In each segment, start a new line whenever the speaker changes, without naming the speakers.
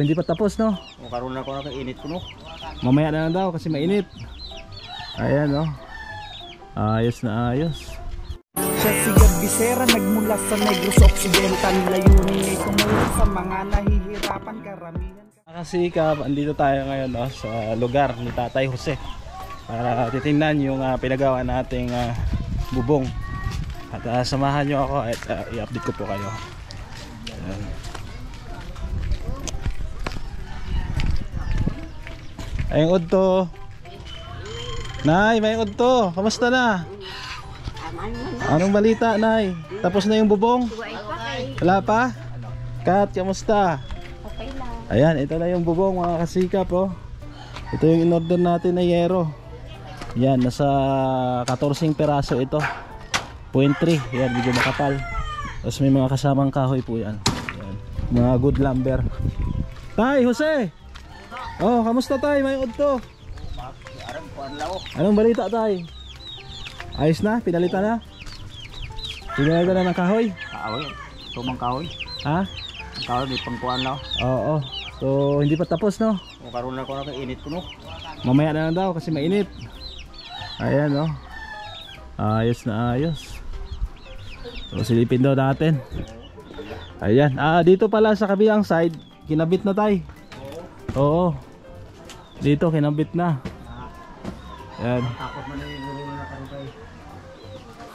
hindi pa tapos, no?
O karon na ko na init ko, no?
Mamaya na lang daw kasi mainit. Ayan, no? Ayos na ayos.
Siya si Gab Bisera, nagmula sa Negros Occidental. Layunin ay tumulong sa mga nahihirapan karamihan.
Kasikap, andito tayo ngayon, no, sa lugar ni Tatay Jose para titingnan yung pinagawa nating bubong. At samahan nyo ako at i-update ko po kayo. Ayan. Ayong udto. Nay, may udto. Kamusta na? Anong balita, Nay? Tapos na yung bubong? Wala pa? Kat, kamusta? Ayan, ito na yung bubong, mga kasikap, oh. Ito yung in-order natin na yero. Yan, nasa 14 peraso ito. 0.3, yan, medyo makapal. Tapos may mga kasamang kahoy po yan. Yan, mga good lumber. Tay, Jose! Oh, kamusta, Tay? May udto. Anong balita, Tay? Ayos na? Pinalitan na? Pinalitan na ng kahoy?
Kahoy, tumang kahoy.
Ha?
Ang kahoy, may pangkuhan lang.
Oo. So, hindi pa tapos, no?
O karon na ko na init ko, no?
Mamaya na lang daw kasi mainit. Ayan, no? Ayos na ayos. So, silipin daw natin. Ayan. Dito pala sa kabilang side, kinabit na, Tay. Oo. Dito, kinabit na. Ayan.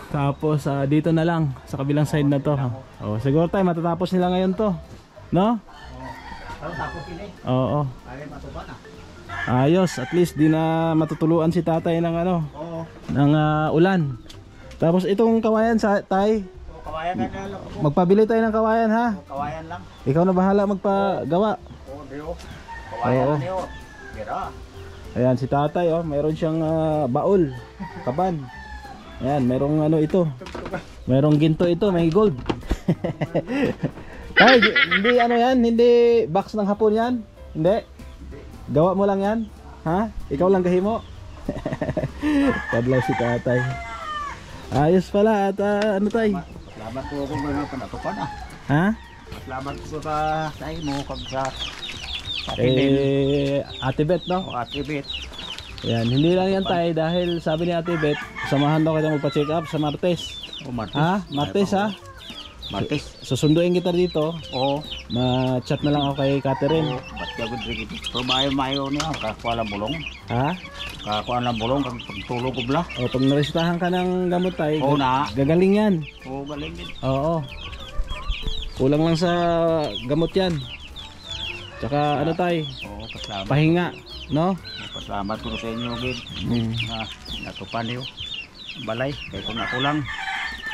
Tapos dito na lang sa kabilang side na to. Oh, siguro, Tay, matatapos nila ngayon to. No? Oo. Ayos, at least di na matutuluan si Tatay ng ano, ng ulan. Tapos itong kawayan sa Tay,
Kawayan na lang.
magpabili tayo ng kawayan, ha?
Kawayan lang.
Ikaw na bahala magpagawa.
Oo, diyo. Kawayan na niyo. Kira.
Ayan si Tatay, oh, mayroon siyang baul, kaban. Ayan, merong ano ito. Merong ginto ito, may gold. Ay, hindi ano yan, hindi box ng hapon yan. Hindi. Gawa mo lang yan. Ha? Ikaw lang gahimo. Kadlaw si Tatay. Ayos pala at ano, Tay?
Salamat po kung mga panatupan,
Ha?
Salamat po sa mo kag sa
Ate Bet, no?
o Ate Bet.
Ayan, hindi lang yan, Tay, dahil sabi ni Ate Bet, samahan daw kita magpa-check up sa Martes.
O Martes.
Ha? Martes, ha?
Martes.
Susunduin kita dito.
Oo.
Ma-chat na lang ako kay Catherine.
Ba't gagod rin ito? Pero mayo niya, kakuha lang bulong.
Ha?
Kakuha lang bulong, kag pagtulog ko bla.
O, pag naresitahan ka ng gamot, Tay,
Oo na.
gagaling yan.
Oo, galing din.
Oo. Kulang lang sa gamot yan. Tsaka ano, Tay,
Oo, pasalamat.
pahinga, no?
Pasalamat ko sa inyo, Gid. Na natupan niyo. Balay, kaya kung ako lang,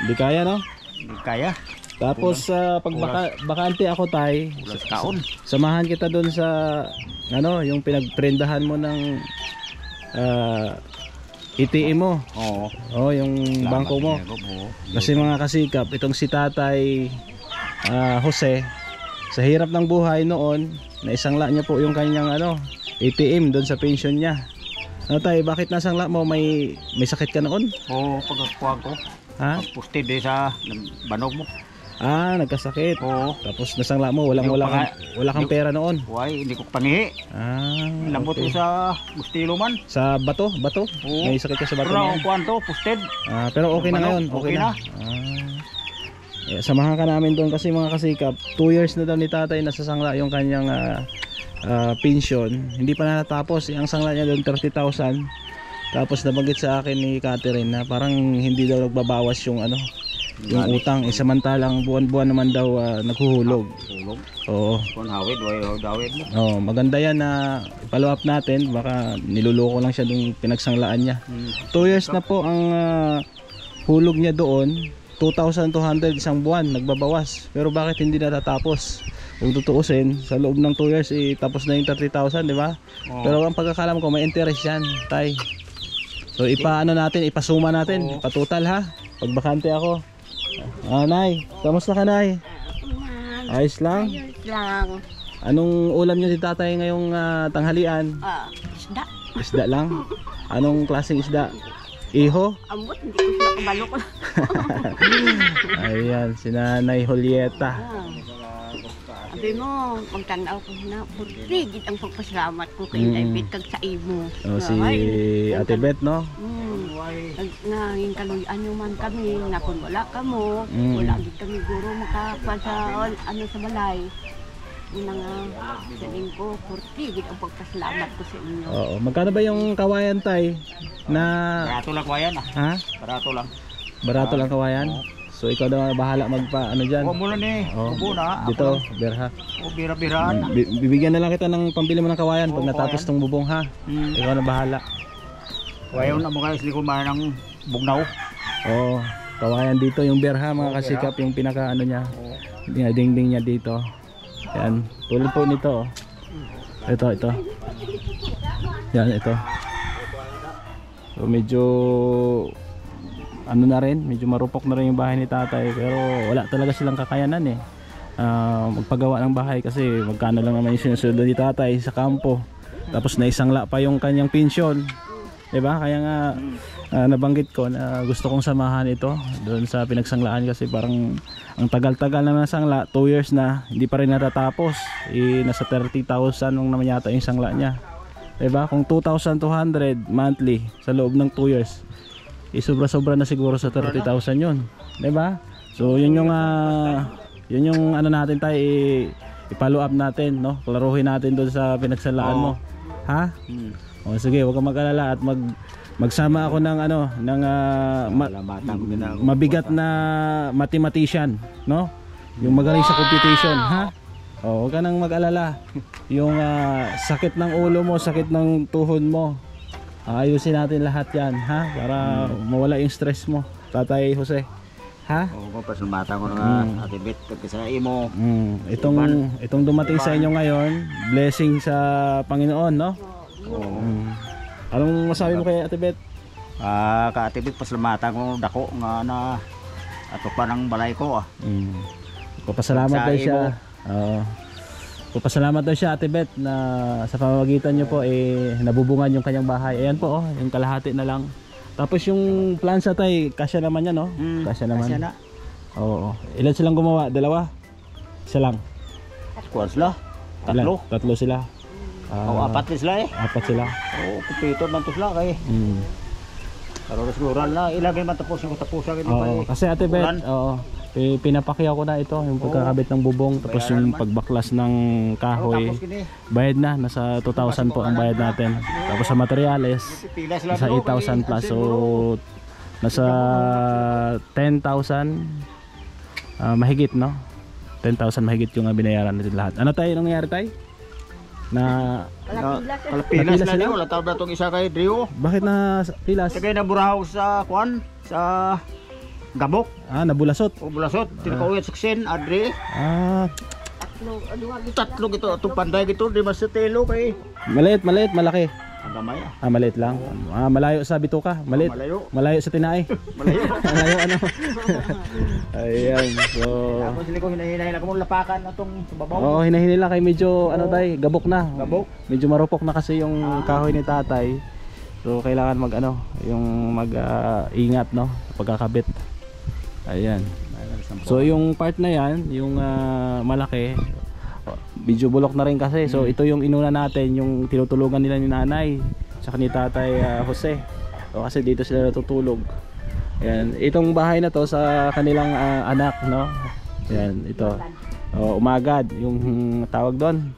Hindi kaya, no?
hindi kaya.
Tapos pag bakante ako, Tay,
Ulas kaon.
samahan kita doon sa ano, yung pinagprendahan mo ng ATM mo.
Oo.
Oh, yung bangko mo.
Oo.
Kasi mga kasikap, itong si Tatay Jose, sa hirap ng buhay noon, naisangla niya po yung kanyang ano, ATM doon sa pension niya. Ano, Tay, bakit nasangla mo? May sakit ka noon?
Oo, pagkakuha ko.
Ha?
Pagpustid din sa banog mo.
Nagkasakit.
Oo.
Tapos nasangla mo, wala kang pera noon.
Huwag, hindi ko panihi. Lambot ko
Okay.
sa gustilo man.
Sa bato?
Oo.
May sakit ka sa bato
Pero
na
ang
yan?
kuhan to, pusted.
Pero okay na ngayon. Okay na. Samahan ka namin doon kasi mga kasikap, 2 years na daw ni Tatay nasasangla yung kanyang pension. Hindi pa natapos. Ang sangla niya doon 30,000. Tapos nabanggit sa akin ni Catherine na parang hindi daw nagbabawas yung ano, yung utang. Samantalang buwan-buwan naman daw naghuhulog.
Tulog.
Oo.
Kung hawid, dawid mo.
Oh, maganda yan na follow up natin. Baka niluloko lang siya nung pinagsanglaan niya. 2 years na po ang hulog niya doon. 2,200 isang buwan nagbabawas. Pero bakit hindi natatapos? Kung tutuusin, sa loob ng 2 years tapos na yung 30,000, di ba? Pero ang pagkakalam ko may interest yan, Tay. So ipaano natin, ipasuma natin, patotal, ha? Pag bakante ako. Nay, kamusta ka, Nay? Ayos lang?
Ayos lang.
Anong ulam niyo si Tatay ngayong tanghalian?
Isda.
Isda lang? Anong klaseng isda? Iho?
Ambot, hindi ko sila kabalo ko.
Ayan, si Nanay Julieta.
sabi mo, magtanaw ko na, purtigid ang pagpasalamat ko kay David kag sa imo.
Si Ate Beth, no?
Nanging kaluyan nyo man kami, na kung wala ka mo, wala din kami guro makakuha sa ano sa balay. Una nga, sabihin ko, purtigid ang pagpasalamat ko sa inyo.
Oo. Magkano ba yung kawayan, tay? Na...
Barato lang kawayan ah.
Ha?
Barato lang.
Barato lang kawayan? So ikaw daw bahala magpa ano dyan?
Huwag mo na ni. Kubo na.
Dito, berha.
O bira-biraan.
Bibigyan na lang kita ng pambili mo ng kawayan pag natapos tong bubong, ha? Ikaw na bahala.
Kawayan na mo guys, hindi ko man ng bugnaw.
Oo. Kawayan dito yung berha, mga kasikap, yung pinaka ano niya. Dingding niya dito. Yan. Tulad po nito. Ito. Yan, ito. So medyo ano na rin, medyo marupok na rin yung bahay ni tatay, pero wala talaga silang kakayanan eh. Magpagawa ng bahay kasi magkano lang naman yung sinusunod ni tatay sa kampo. Tapos naisangla pa yung kanyang pensyon. 'Di ba? Kaya nga nabanggit ko na gusto kong samahan ito doon sa pinagsanglaan kasi parang ang tagal-tagal na sangla, 2 years na, hindi pa rin natatapos. Nasa 30,000 nung naman yata yung sangla niya. 'Di ba? Kung 2,200 monthly sa loob ng 2 years, sobra-sobra na siguro sa 30,000 yun. 'Di ba? So yun yung ano natin tayo, i-follow up natin, no? Klaruhin natin doon sa pinagsalaan mo. Ha? O sige, huwag kang mag-alala at magsama ako ng mabigat na mathematician, no? Yung magaling sa computation, ha? O huwag ka nang mag-alala. Yung sakit ng ulo mo, sakit ng tuhod mo, ayusin natin lahat yan, ha? Para mawala yung stress mo, Tatay Jose. Ha?
Oo, pasalamatan ko na Ate Beth kasi sa imo.
Itong dumating sa inyo ngayon, blessing sa Panginoon, no?
Oo.
Anong masabi mo kay Ate Beth?
Ka Ate Beth, pasalamatan ko dako nga na ato pa ng balay ko ah.
Papasalamat daw siya. Papasalamat daw siya, Ate Beth, na sa pamamagitan niyo po nabubungan yung kanyang bahay. Ayan po, yung kalahati na lang. Tapos yung plansa tay, kasya naman yan, no? Kasya naman. Kasya na. Oo. Ilan silang gumawa? Dalawa? Isa lang?
Kuwan sila? Tatlo?
Tatlo sila.
Apat din sila eh.
Apat sila.
Oo, kumpleto man to sila kay. Pero siguro na ilagay man tapos yung tapusan ito pa.
Kasi Ate Beth, pinapakyaw ko na ito, yung pagkakabit ng bubong, tapos yung pagbaklas ng kahoy. Bayad na, nasa 2,000 po ang bayad natin. Tapos sa materyales, nasa 8,000 plus. So nasa 10,000 mahigit, no? 10,000 mahigit yung binayaran natin lahat. Ano tayo nangyayari tayo?
Kalapilas na niyo, wala tawag na itong isa kay Drio.
Bakit na pilas?
Sagay na burahaw sa kuwan, sa Gabok.
Nabulasot.
O bulasot, tinakawit sa Ksen, Adre. Tatlo gito, itong panday gito, di ba sa telo kay?
Maliit, malaki.
Ang gamay
maliit lang. Malayo sa bituka, maliit. Malayo sa tinay. Malayo ano. Ayan, so
tapos sila ko hinahinay ko mong lapakan na tong sa babaw.
Oo, hinahinay lang kay medyo gabok na.
Gabok.
Medyo marupok na kasi yung kahoy ni tatay. So kailangan yung mag-ingat, no, sa pagkakabit. Ayan. So yung part na yan, yung malaki, medyo bulok na rin kasi. So ito yung inuna natin, yung tinutulugan nila ni nanay tsaka ni Tatay Jose. So, kasi dito sila natutulog. Ayan, itong bahay na to sa kanilang anak, no? Ayan, ito. Umagad, yung tawag doon.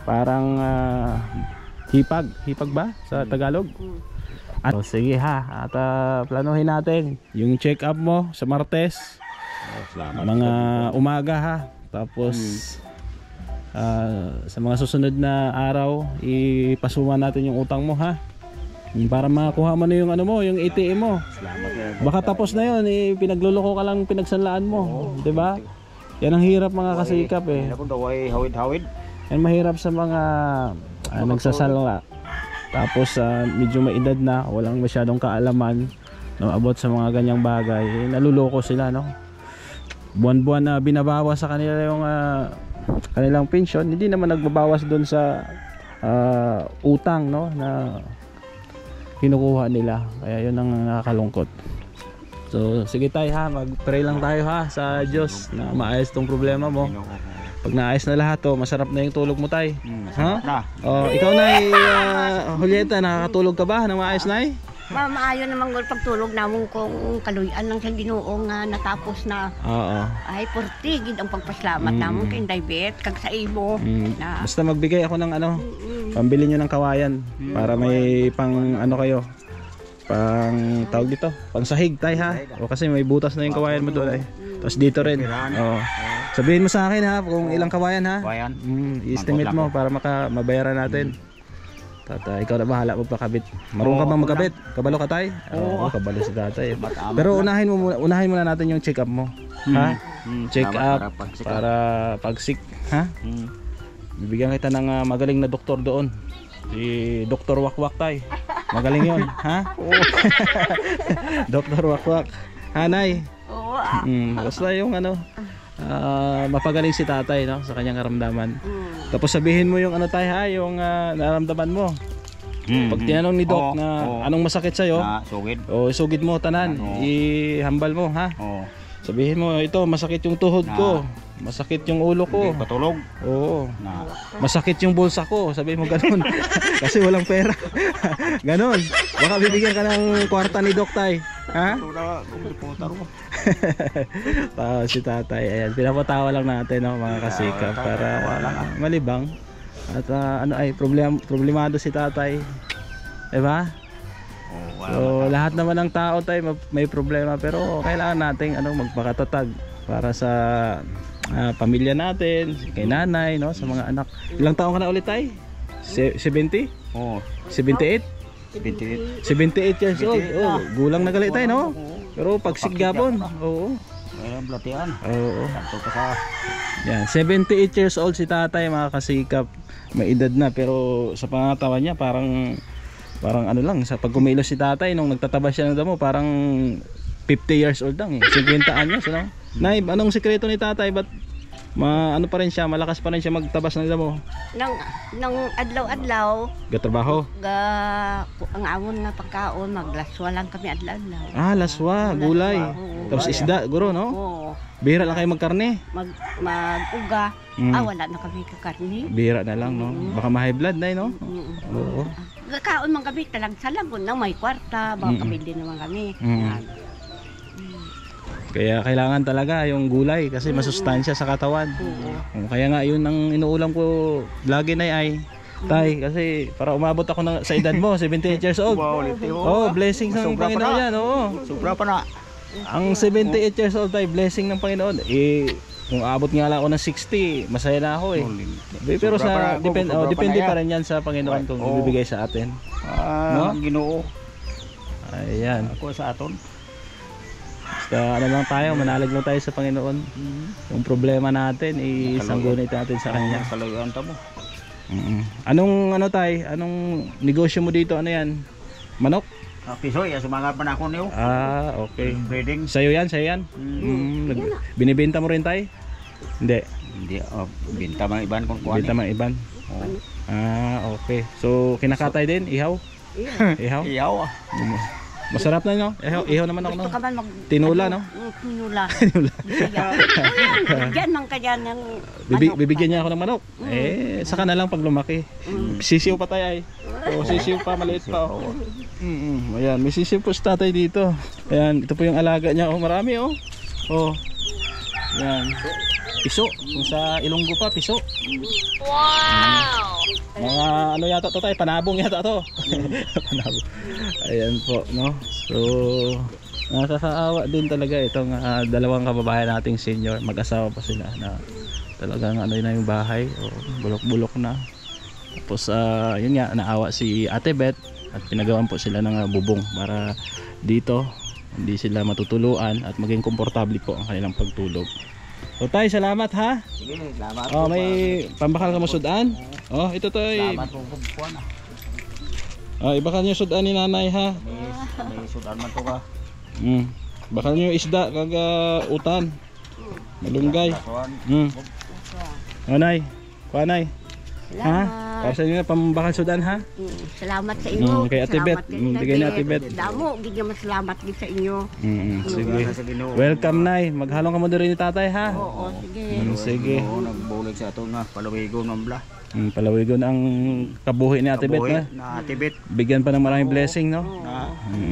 Parang hipag ba sa Tagalog? Sige ha, at planuhin natin yung check up mo sa Martes. Mga umaga ha. Tapos sa mga susunod na araw, ipasuman natin yung utang mo, ha? Para makuha mo na yung yung ATM mo. Baka tapos na yun, pinagluloko ka lang pinagsanlaan mo, 'di ba? Yan ang hirap, mga kasikap eh.
Hawid-hawid.
Yan mahirap sa mga nagsasala. Tapos medyo may edad na, walang masyadong kaalaman, no, about sa mga ganyang bagay. Naluloko sila, no? Buwan-buwan na binabawas sa kanila yung kanilang pension, hindi naman nagbabawas doon sa utang, no, na kinukuha nila. Kaya yun ang nakakalungkot. So sige tayo ha, mag-pray lang tayo ha sa Diyos na maayos tong problema mo. Pag naayos na lahat to, masarap na yung tulog mo tay. Ha?
Na.
Oh, ikaw na Julieta, nakakatulog ka ba nang maayos na
Maayo naman gol pagtulog namon kung kaluyan lang sa Ginoo nga natapos na.
Oo.
Ay portigid ang pagpasalamat namon kay David kag sa imo na.
Basta magbigay ako ng pambili nyo ng kawayan para may pang kayo. Pang tawag dito, pang sahig tay ha. O kasi may butas na yung kawayan mo doon ay. Tapos dito rin. Oo. Sabihin mo sa akin ha kung ilang kawayan ha.
Kawayan.
I-estimate mo para mabayaran natin. Tatay, ikaw na bahala magpakabit. Marunong ka bang magkabit? Kabalo ka tay? Oo, kabalo si tatay. Pero unahin muna natin yung check up mo. Ha? Check up para pagsik, ha? Bibigyan kita ng magaling na doktor doon. Si Dr. Wakwak tay. Magaling 'yon, ha? Dr. Wakwak. Hanay.
Oo.
Basta yung mapagaling si tatay no sa kanyang karamdaman. Tapos sabihin mo yung tay ha, yung nararamdaman mo. Pag tinanong ni Doc na anong masakit sa iyo,
sugid.
Sugid mo tanan, ihambal mo ha. Sabihin mo ito, masakit yung tuhod ko, masakit yung ulo ko.
Patulog.
Oo. Masakit yung bulsa ko, sabihin mo ganun. Kasi walang pera. Ganun. Baka bibigyan ka ng kwarta ni Doc tay. Ha? Si tatay, ayan, pinapatawa lang natin mga kasikap para malibang. At problemado si tatay, diba? So lahat naman ng tao tayo may problema, pero kailangan nating magpakatatag para sa pamilya natin, kay nanay, no, sa mga anak. Ilang taon ka na ulit tay? 70? 78? 78 years old. Gulang na galit tayo, no? Pero pagsigapon. Oo.
Ayan, blatian.
Oo.
Sakto ka sa.
Yan, 78 years old si tatay, mga kasikap. May edad na, pero sa pangatawan niya parang lang, sa pagkumilos si tatay nung nagtataba siya ng damo, parang 50 years old lang 50 anyos, no? Nay, anong sikreto ni tatay? Ba't pa rin siya, malakas pa rin siya magtabas ng damo?
Nang adlaw-adlaw
Gatrabaho?
Ang amon nga pagkaon, maglaswa lang kami adlaw-adlaw.
Laswa, gulay. Tapos isda, guro, no?
Oo.
Bihira lang kayo magkarne?
Mag-uga. Wala na kami kakarne.
Bihira na lang, no? Baka ma-high blood na, no? Oo.
Kaon man kami talang salagon nang may kwarta, baka kabili naman kami.
Kaya kailangan talaga yung gulay kasi masustansya sa katawan. Kaya nga yun ang inuulam ko lagi na ay tay, kasi para umabot ako sa edad mo, 78 years old. Blessings ng Panginoon yan.
Sobra pa na.
Ang 78 years old tay, blessing ng Panginoon. Kung abot nga lang ako ng 60, masaya na ako Pero depende pa rin yan sa Panginoon kung ibibigay sa atin.
No? Ginoo.
Ayan.
Ako sa aton.
Basta lang tayo, manalig lang tayo sa Panginoon. Yung problema natin, isanggunit natin sa Kanya.
Kalayuan ta mo.
Anong anong negosyo mo dito? Ano yan? Manok?
Pisoy, sumangat pa na ako niyo.
Okay.
Breeding.
Sa'yo yan? Binibenta mo rin tayo? Hindi.
Binta mga iban kung kuhan.
Binta mga iban? Okay. So, kinakatay din? Ihaw? Ihaw?
Ihaw.
Masarap na, no? Ihaw naman ako, no?
Gusto ka man
Tinula, no?
Tinula. Bigyan man ka dyan ng manok.
Bibigyan niya ako ng manok. Saka na lang pag lumaki. Sisiw pa tayo ay. Sisiw pa, maliit pa. Ayan, may sisiw po sa tatay dito. Ayan, ito po yung alaga niya. Marami, Ayan. Piso. Kung sa Ilonggo pa, piso. Wow! Mga yata to tayo, panabong yata to. Panabong. Ayan po, no? So, nakakaawa din talaga itong dalawang kababayan nating senior. Mag-asawa pa sila na talagang na yung bahay. Bulok-bulok na. Tapos, yun nga, naawa si Ate Beth at pinagawan po sila ng bubong para dito hindi sila matutuluan at maging komportable po ang kanilang pagtulog. So tay, salamat ha.
Sige, salamat.
May pambakal ka mo sudan? Ito tay.
Salamat po kuan.
Ibakal niyo sudan ni nanay ha.
May sudan man to ka.
Bakal niyo isda kag utan. Malunggay. Nay. Kuanay.
Salamat.
Para sa inyo na pambakal Sudan ha.
Salamat sa inyo.
Kay Ate
Salamat
Bet.
kay
Bigay ni Ate Bet.
Damo, bigyan mo salamat din sa inyo.
Sige.
Sa Ginoo.
Welcome Nay. Maghalong ka mo din ni tatay ha.
Oo, sige.
Sige.
Oo, nagbulig sa ato nga palawigon ng bla.
Palawigon ang kabuhi ni Ate Bet
Kabuhi
na.
na Tibet.
Bigyan pa ng maraming blessing no.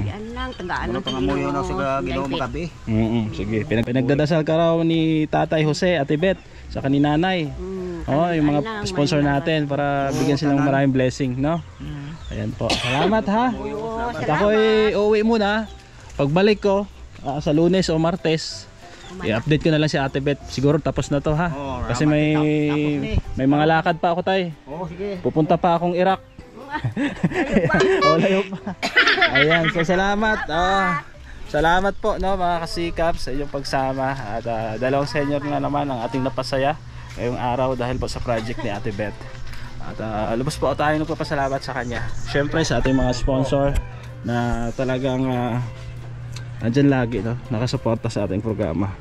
Yan lang, tagaan
Ano
lang sa
pangamuyo na sa Ginoo
David.
magabi.
Sige. Pinagdadasal ka raw ni Tatay Jose, Ate Bet, sa ni Nanay. Oh, yung mga sponsor natin para bigyan silang maraming blessing, no? Ayan po. Salamat ha.
Oo,
At ako'y uuwi muna. Pagbalik ko sa Lunes o Martes, i-update ko na lang si Ate Bet. Siguro tapos na to ha. Kasi may mga lakad pa ako tay.
Oo, sige.
Pupunta pa akong Iraq. Layo pa. Ayan, so salamat. Salamat po no mga kasikap sa inyong pagsama at dalawang senior na naman ang ating napasaya ngayong araw dahil po sa project ni Ate Bet. At lubos po tayo nagpapasalamat sa kanya. Syempre sa ating mga sponsor na talagang andyan lagi no, nakasuporta sa ating programa.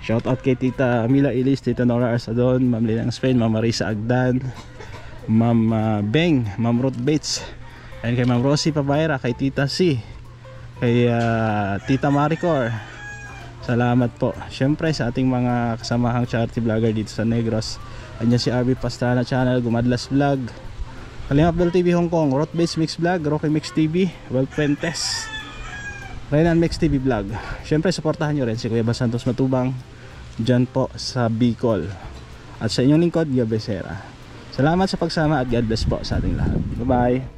Shout out kay Tita Mila Ilis, Tita Nora Arsadon, Ma'am Linang Spain, Ma'am Marisa Agdan, Ma'am Beng, Ma'am Ruth Bates, and kay Ma'am Rosie Pabayra, kay Tita C, kay Tita Maricor. Salamat po. Syempre sa ating mga kasamahang charity vlogger dito sa Negros. Andiyan si RB Pastrana Channel, Gumadlas Vlog, Kalingap Bell TV Hong Kong, Roth Base Mix Vlog, Rocky Mix TV, Well Fuentes, Renan Mix TV Vlog. Syempre supportahan nyo rin si Kuya Bal Santos Matubang dyan po sa Bicol. At sa inyong lingkod, Gio Becerra. Salamat sa pagsama at God bless po sa ating lahat. Bye bye.